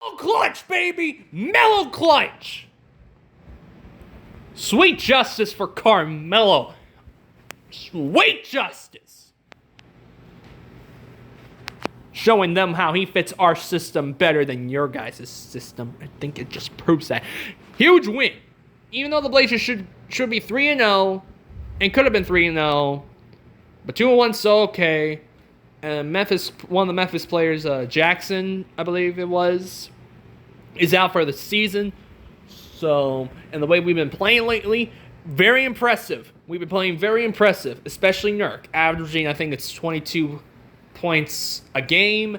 Clutch, baby! Mellow clutch! Sweet justice for Carmelo. Sweet justice! Showing them how he fits our system better than your guys' system. I think it just proves that. Huge win. Even though the Blazers should be 3-0 and could have been 3-0, but 2-1 so okay. And one of the Memphis players, Jackson, I believe it was, is out for the season. So, and the way we've been playing lately, very impressive. We've been playing very impressive, especially Nurk, averaging, I think it's 22 points a game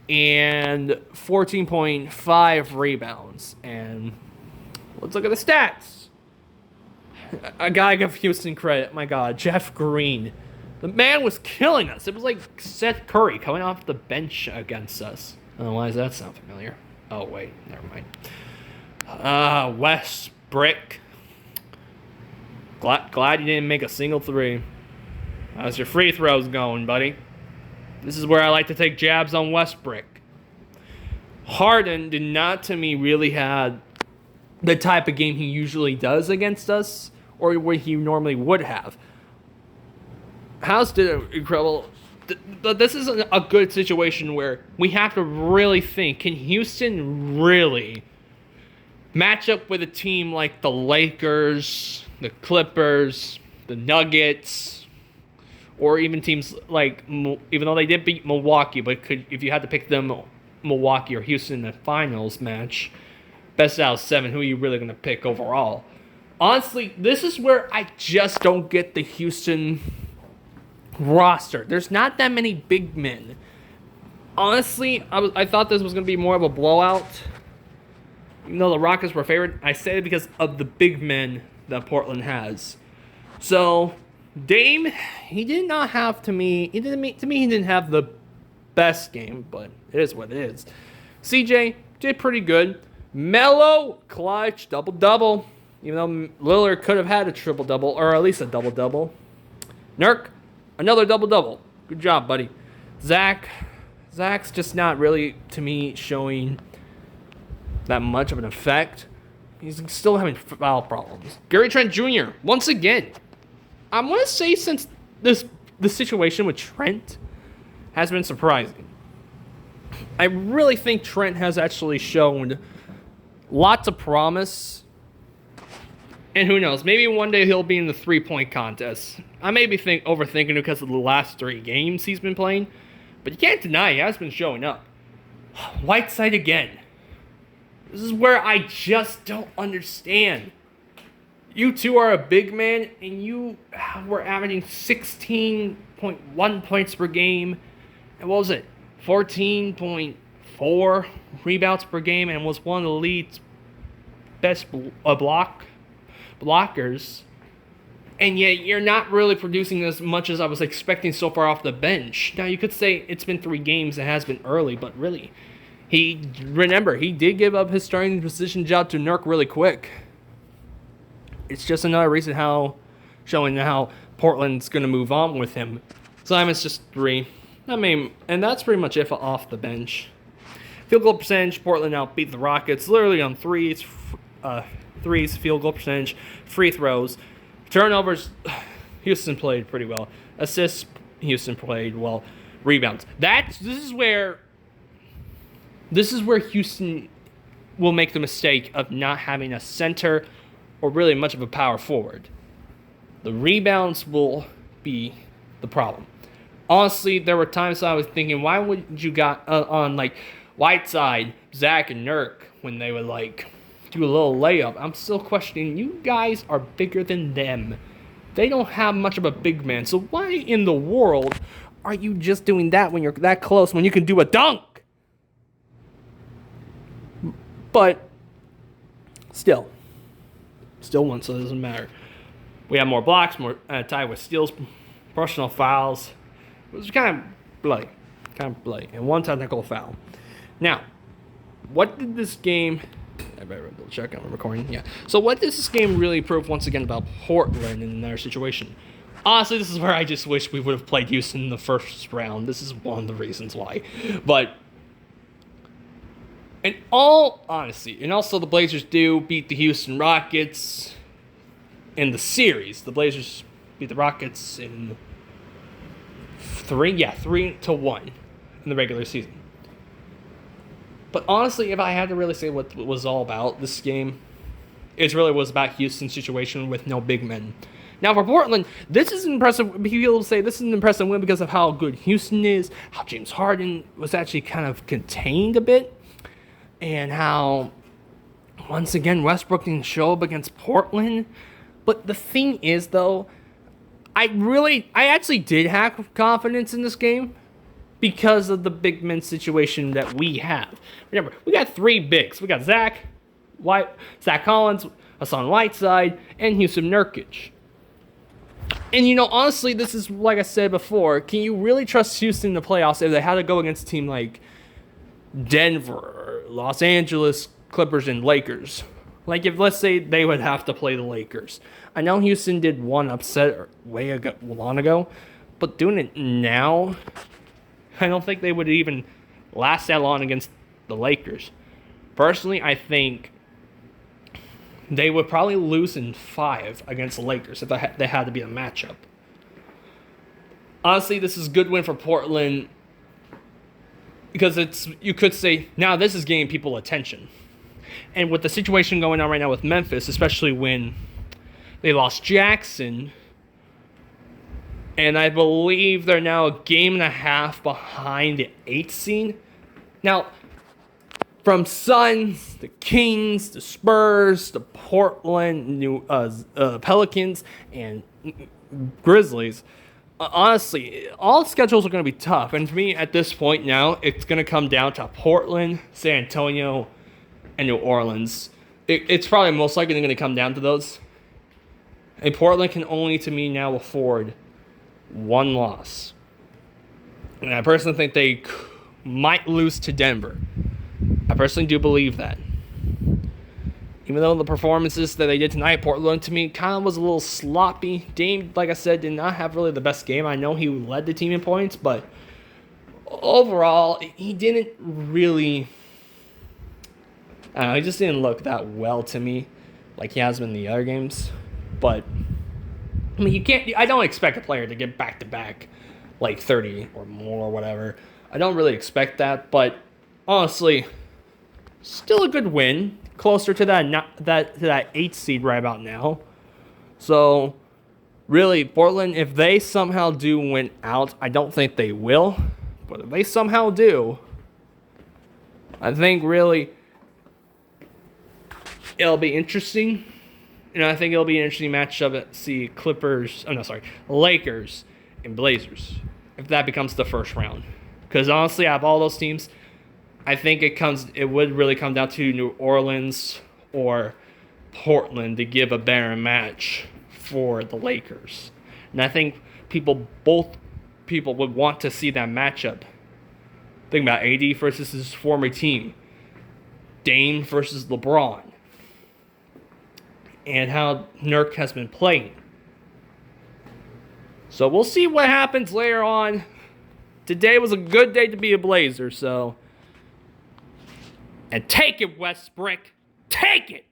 and 14.5 rebounds. And let's look at the stats. I gotta give Houston credit. My God, Jeff Green. The man was killing us. It was like Seth Curry coming off the bench against us. Oh, why does that sound familiar? Oh, wait. Never mind. Westbrook. Glad you didn't make a single three. How's your free throws going, buddy? This is where I like to take jabs on Westbrook. Harden did not, to me, really have the type of game he usually does against us, or what he normally would have. House did incredible. This is a good situation where we have to really think, can Houston really match up with a team like the Lakers, the Clippers, the Nuggets, or even teams like, even though they did beat Milwaukee, but if you had to pick them, Milwaukee or Houston in the finals match, best out of 7, who are you really going to pick overall? Honestly, this is where I just don't get the Houston roster. There's not that many big men. Honestly, I thought this was going to be more of a blowout. Even though the Rockets were favored, I say it because of the big men that Portland has. So, Dame, he did not have to me. He didn't have the best game, but it is what it is. CJ did pretty good. Melo, clutch, double-double. Even though Lillard could have had a triple-double, or at least a double-double. Nurk, another double-double. Good job, buddy. Zach's just not really, to me, showing that much of an effect. He's still having foul problems. Gary Trent Jr., once again. I'm going to say since the situation with Trent has been surprising. I really think Trent has actually shown lots of promise. And who knows, maybe one day he'll be in the three-point contest. I may be overthinking it because of the last 3 games he's been playing. But you can't deny he has been showing up. Whiteside again. This is where I just don't understand. You two are a big man, and you were averaging 16.1 points per game. And what was it? 14.4 rebounds per game, and was one of the league's best blockers. And yet you're not really producing as much as I was expecting so far off the bench. Now, you could say it's been 3 games. It has been early, but really, he did give up his starting position job to Nurk really quick. It's just another reason showing how Portland's going to move on with him. Simon's just 3. And that's pretty much it off the bench. Field goal percentage, Portland now beat the Rockets literally on threes, field goal percentage, free throws. Turnovers, Houston played pretty well. Assists, Houston played well. Rebounds. This is where Houston will make the mistake of not having a center or really much of a power forward. The rebounds will be the problem. Honestly, there were times I was thinking, why would you got on like Whiteside, Zach, and Nurk when they would like do a little layup? I'm still questioning. You guys are bigger than them. They don't have much of a big man. So why in the world are you just doing that when you're that close when you can do a dunk? But still won, so it doesn't matter. We have more blocks, more tied with steals, personal fouls. It was kind of bloody, and one technical foul. Now, what did this game? I better double check. I'm recording. Yeah. So what does this game really prove once again about Portland in their situation? Honestly, this is where I just wish we would have played Houston in the first round. This is one of the reasons why. But In all honesty, and also the Blazers do beat the Houston Rockets in the series. The Blazers beat the Rockets in 3-1 in the regular season. But honestly, if I had to really say what it was all about this game, it really was about Houston's situation with no big men. Now for Portland, this is impressive. People say this is an impressive win because of how good Houston is, how James Harden was actually kind of contained a bit, and how, once again, Westbrook didn't show up against Portland. But the thing is, though, I actually did have confidence in this game because of the big men situation that we have. Remember, we got 3 bigs. We got Zach Collins, Hassan Whiteside, and Houston Nurkic. And, honestly, this is, like I said before, can you really trust Houston in the playoffs if they had to go against a team like Denver, Los Angeles Clippers, and Lakers? Like, if, let's say, they would have to play the Lakers. I know Houston did one upset long ago, but doing it now, I don't think they would even last that long against the Lakers. Personally, I think they would probably lose in 5 against the Lakers if they had to be a matchup. Honestly, this is a good win for Portland because you could say, now this is getting people attention. And with the situation going on right now with Memphis, especially when they lost Jackson, and I believe they're now a game and a half behind the 8th seed. Now, from Suns, the Kings, the Spurs, the Portland Pelicans, and Grizzlies, honestly, all schedules are going to be tough. And to me, at this point now, it's going to come down to Portland, San Antonio, and New Orleans. It's probably most likely going to come down to those. And Portland can only, to me, now afford 1 loss. And I personally think they might lose to Denver. I personally do believe that. Even though the performances that they did tonight, Portland, to me, kind of was a little sloppy. Dame, like I said, did not have really the best game. I know he led the team in points, but overall, he didn't really... I don't know, he just didn't look that well to me, like he has been in the other games. But, I mean, I don't expect a player to get back-to-back, like 30 or more or whatever. I don't really expect that, but honestly, still a good win. Closer to that 8th seed right about now. So, really, Portland, if they somehow do win out, I don't think they will. But if they somehow do, I think really it'll be interesting. And I think it'll be an interesting matchup at Lakers and Blazers, if that becomes the first round. Because honestly, out of all those teams, I think it would really come down to New Orleans or Portland to give a better match for the Lakers. And I think both people would want to see that matchup. Think about AD versus his former team, Dame versus LeBron, and how Nurk has been playing. So we'll see what happens later on. Today was a good day to be a Blazer, so... And take it, Westbrook. Take it!